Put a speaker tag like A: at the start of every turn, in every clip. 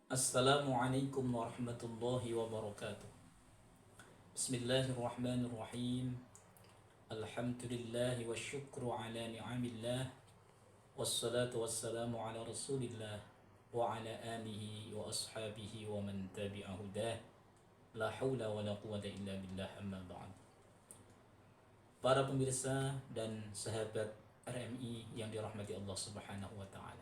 A: Assalamualaikum warahmatullahi wabarakatuh. Bismillahirrahmanirrahim. Alhamdulillah wa syukru ala ni'amillah. Wassalatu wassalamu ala rasulillah wa ala alihi wa ashabihi wa man tabi'a hudah. La hawla wa la quwata illa billah, amma ba'd. Para pemirsa dan sahabat RMI yang dirahmati Allah Subhanahu wa taala.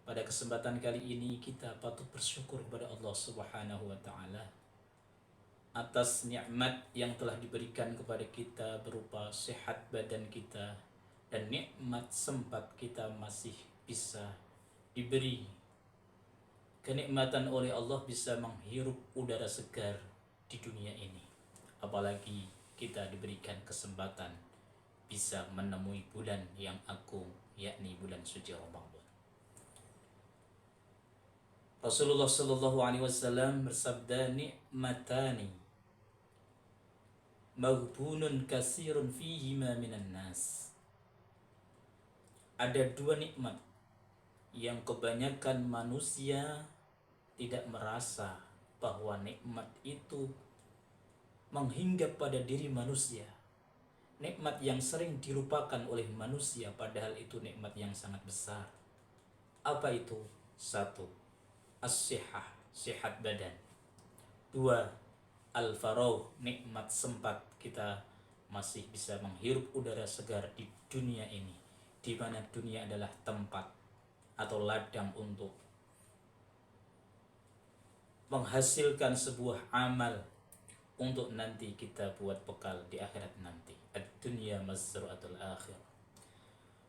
A: Pada kesempatan kali ini kita patut bersyukur kepada Allah Subhanahu wa taala atas nikmat yang telah diberikan kepada kita berupa sehat badan kita dan nikmat sempat kita masih bisa diberi kenikmatan oleh Allah bisa menghirup udara segar di dunia ini. Apalagi kita diberikan kesempatan bisa menemui bulan yang agung, yakni bulan suci Ramadan. Rasulullah Shallallahu Alaihi Wasallam bersabda, nikmatani maghbunun kasirun fihima minan nas. Ada dua nikmat yang kebanyakan manusia tidak merasa bahwa nikmat itu menghinggap pada diri manusia. Nikmat yang sering dilupakan oleh manusia padahal itu nikmat yang sangat besar. Apa itu? Satu, as-sihah, sehat badan. Dua, al-faragh, nikmat sempat kita masih bisa menghirup udara segar di dunia ini, di mana dunia adalah tempat atau ladang untuk menghasilkan sebuah amal untuk nanti kita buat bekal di akhirat nanti. Ad-dunya mazra'atul akhir.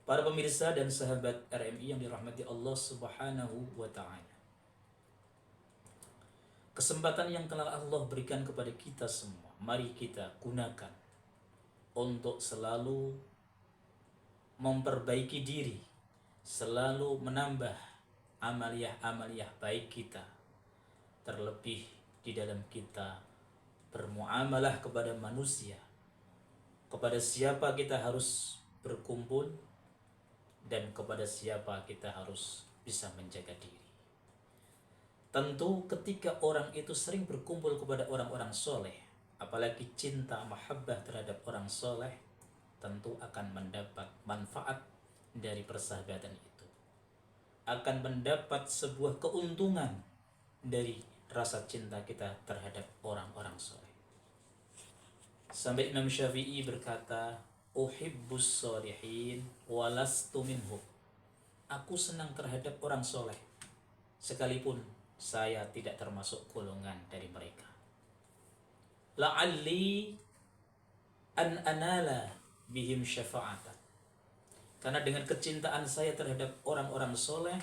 A: Para pemirsa dan sahabat RMI yang dirahmati Allah Subhanahu wa taala. Kesempatan yang telah Allah berikan kepada kita semua, mari kita gunakan untuk selalu memperbaiki diri, selalu menambah amaliyah-amaliyah baik kita. Terlebih di dalam kita bermuamalah kepada manusia, kepada siapa kita harus berkumpul dan kepada siapa kita harus bisa menjaga diri. Tentu ketika orang itu sering berkumpul kepada orang-orang soleh, apalagi cinta mahabbah terhadap orang soleh, tentu akan mendapat manfaat dari persahabatan itu. Akan mendapat sebuah keuntungan dari rasa cinta kita terhadap orang-orang soleh. Sampai Imam Syafi'i berkata, uhibbus solihin walastu minhum. Aku senang terhadap orang soleh, sekalipun saya tidak termasuk golongan dari mereka. La'alli an anala bihim syafa'atan. Karena dengan kecintaan saya terhadap orang-orang soleh,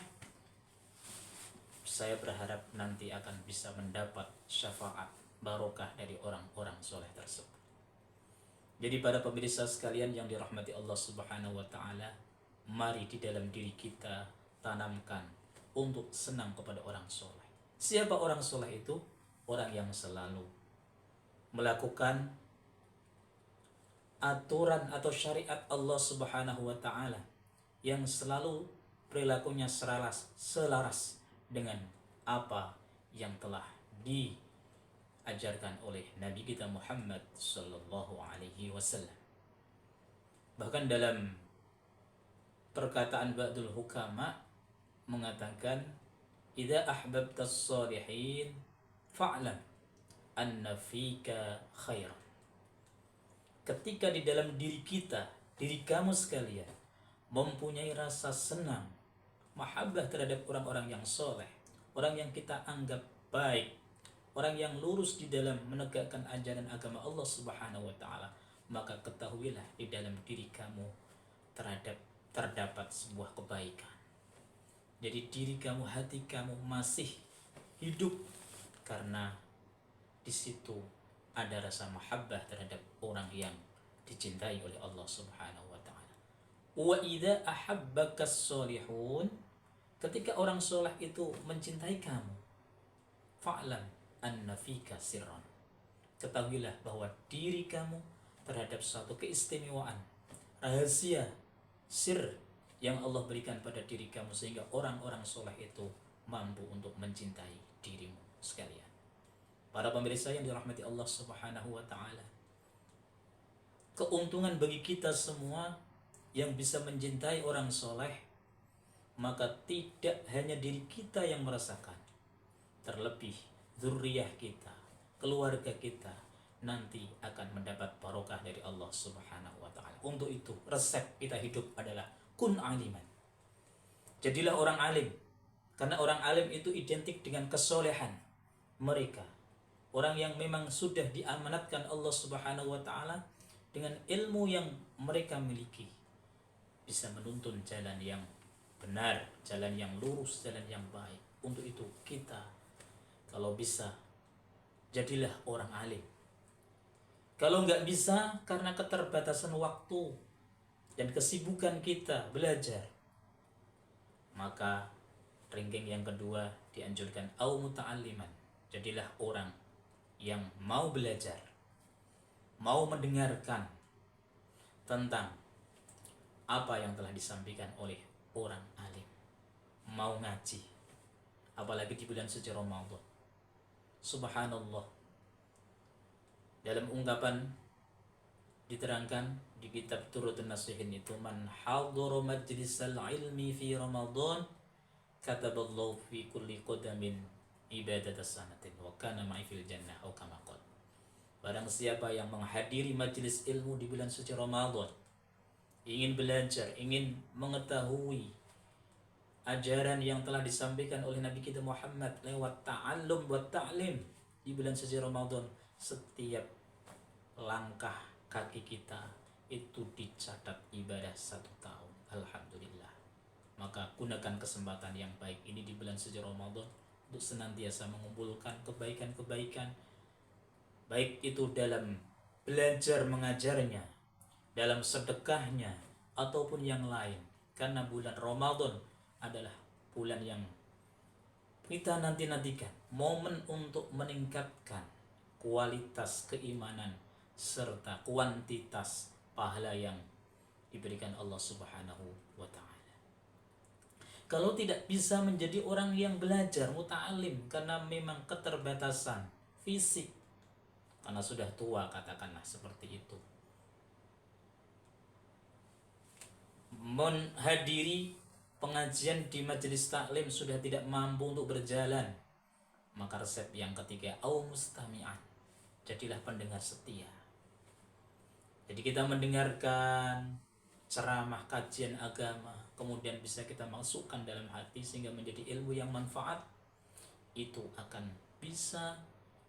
A: saya berharap nanti akan bisa mendapat syafaat barokah dari orang-orang soleh tersebut. Jadi pada pemirsa sekalian yang dirahmati Allah Subhanahu wa taala, mari di dalam diri kita tanamkan untuk senang kepada orang soleh. Siapa orang soleh itu? Orang yang selalu melakukan aturan atau syariat Allah Subhanahu wa taala, yang selalu perilakunya selaras dengan apa yang telah diajarkan oleh Nabi kita Muhammad sallallahu alaihi wasallam. Bahkan dalam perkataan ba'dul hukama mengatakan, idza ahbabtas salihin fa'lam anna fika khairan. Ketika di dalam diri kita, diri kamu sekalian, mempunyai rasa senang, mahabbah terhadap orang-orang yang soleh, orang yang kita anggap baik, orang yang lurus di dalam menegakkan ajaran agama Allah Subhanahu wa taala, maka ketahuilah di dalam diri kamu terdapat sebuah kebaikan. Jadi diri kamu, hati kamu masih hidup karena di situ ada rasa mahabbah terhadap orang yang dicintai oleh Allah Subhanahu wa taala. Wa idza ahabbakas solihun, ketika orang soleh itu mencintai kamu, fa'lam anna fika sirran. Ketahuilah bahwa diri kamu terhadap suatu keistimewaan, rahasia, sir yang Allah berikan pada diri kamu, sehingga orang-orang soleh itu mampu untuk mencintai dirimu sekalian. Para pemirsa yang dirahmati Allah Subhanahu wa taala, keuntungan bagi kita semua yang bisa mencintai orang soleh, maka tidak hanya diri kita yang merasakan, terlebih zuriyah kita, keluarga kita nanti akan mendapat barokah dari Allah Subhanahu wa taala. Untuk itu, resep kita hidup adalah kun aliman. Jadilah orang alim. Karena orang alim itu identik dengan kesolehan mereka. Orang yang memang sudah diamanatkan Allah Subhanahu wa taala dengan ilmu yang mereka miliki, bisa menuntun jalan yang benar, jalan yang lurus, jalan yang baik. Untuk itu kita kalau bisa jadilah orang alim. Kalau nggak bisa karena keterbatasan waktu dan kesibukan kita belajar, maka ranking yang kedua dianjurkan au muta'alliman. Jadilah orang yang mau belajar, mau mendengarkan tentang apa yang telah disampaikan oleh orang alim, mau ngaji, apalagi di bulan suci Ramadan. Subhanallah, dalam ungkapan diterangkan di kitab Turutun Nasihin itu, man hadhara majlisal ilmi fi Ramadan kataballahu fi kulli qadamin ibadatas sanatin wa kana ma'i fil jannah atau kama qala. Barang siapa yang menghadiri majelis ilmu di bulan suci Ramadan, ingin belajar, ingin mengetahui ajaran yang telah disampaikan oleh Nabi kita Muhammad lewat ta'allum wa ta'lim di bulan suci Ramadan, setiap langkah kaki kita itu dicatat ibadah 1 tahun. Alhamdulillah. Maka gunakan kesempatan yang baik ini di bulan suci Ramadan untuk senantiasa mengumpulkan kebaikan-kebaikan, baik itu dalam belajar mengajarnya, dalam sedekahnya, ataupun yang lain. Karena bulan Ramadan adalah bulan yang kita nanti-nantikan, momen untuk meningkatkan kualitas keimanan serta kuantitas pahala yang diberikan Allah Subhanahu wa taala. Kalau tidak bisa menjadi orang yang belajar muta'alim karena memang keterbatasan fisik, karena sudah tua katakanlah seperti itu, menghadiri pengajian di majelis taklim sudah tidak mampu untuk berjalan, maka resep yang ketiga au mustami'an, jadilah pendengar setia. Jadi kita mendengarkan ceramah kajian agama, kemudian bisa kita masukkan dalam hati sehingga menjadi ilmu yang manfaat, itu akan bisa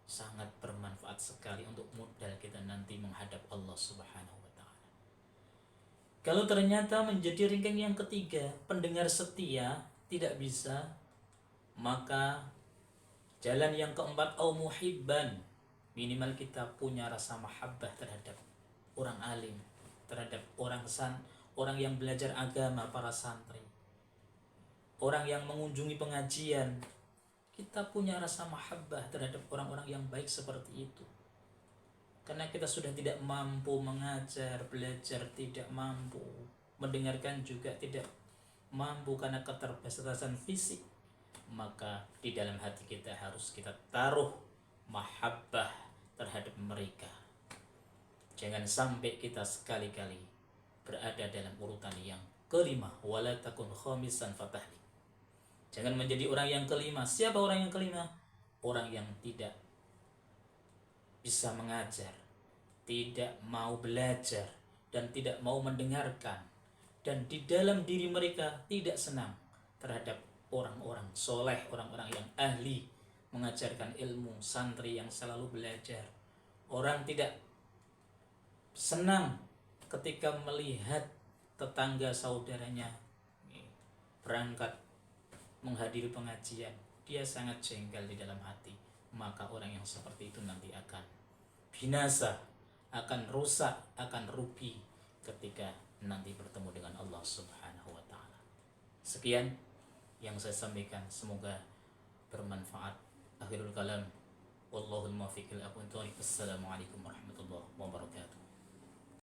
A: sangat bermanfaat sekali untuk modal kita nanti menghadap Allah Subhanahu wa taala. Kalau ternyata menjadi ranking yang ketiga, pendengar setia, tidak bisa, maka jalan yang keempat au muhibban, minimal kita punya rasa mahabbah terhadap orang alim, terhadap orang yang belajar agama, para santri, orang yang mengunjungi pengajian. Kita punya rasa mahabbah terhadap orang-orang yang baik seperti itu. Karena kita sudah tidak mampu mengajar, belajar tidak mampu, mendengarkan juga tidak mampu karena keterbatasan fisik, maka di dalam hati kita harus kita taruh mahabbah terhadap mereka. Jangan sampai kita sekali-kali berada dalam urutan yang kelima, wala takun khamisan fatahli. Jangan menjadi orang yang kelima. Siapa orang yang kelima? Orang yang tidak bisa mengajar, tidak mau belajar, dan tidak mau mendengarkan, dan di dalam diri mereka tidak senang terhadap orang-orang soleh, orang-orang yang ahli mengajarkan ilmu, santri yang selalu belajar. Orang tidak senang ketika melihat tetangga saudaranya berangkat menghadiri pengajian, dia sangat jengkel di dalam hati. Maka orang yang seperti itu nanti akan binasa, akan rusak, akan rugi ketika nanti bertemu dengan Allah Subhanahu wa taala. Sekian yang saya sampaikan, semoga bermanfaat. Akhirul kalam, wallahul muwaffiq ila aqwamit thoriq. Assalamualaikum warahmatullahi wabarakatuh.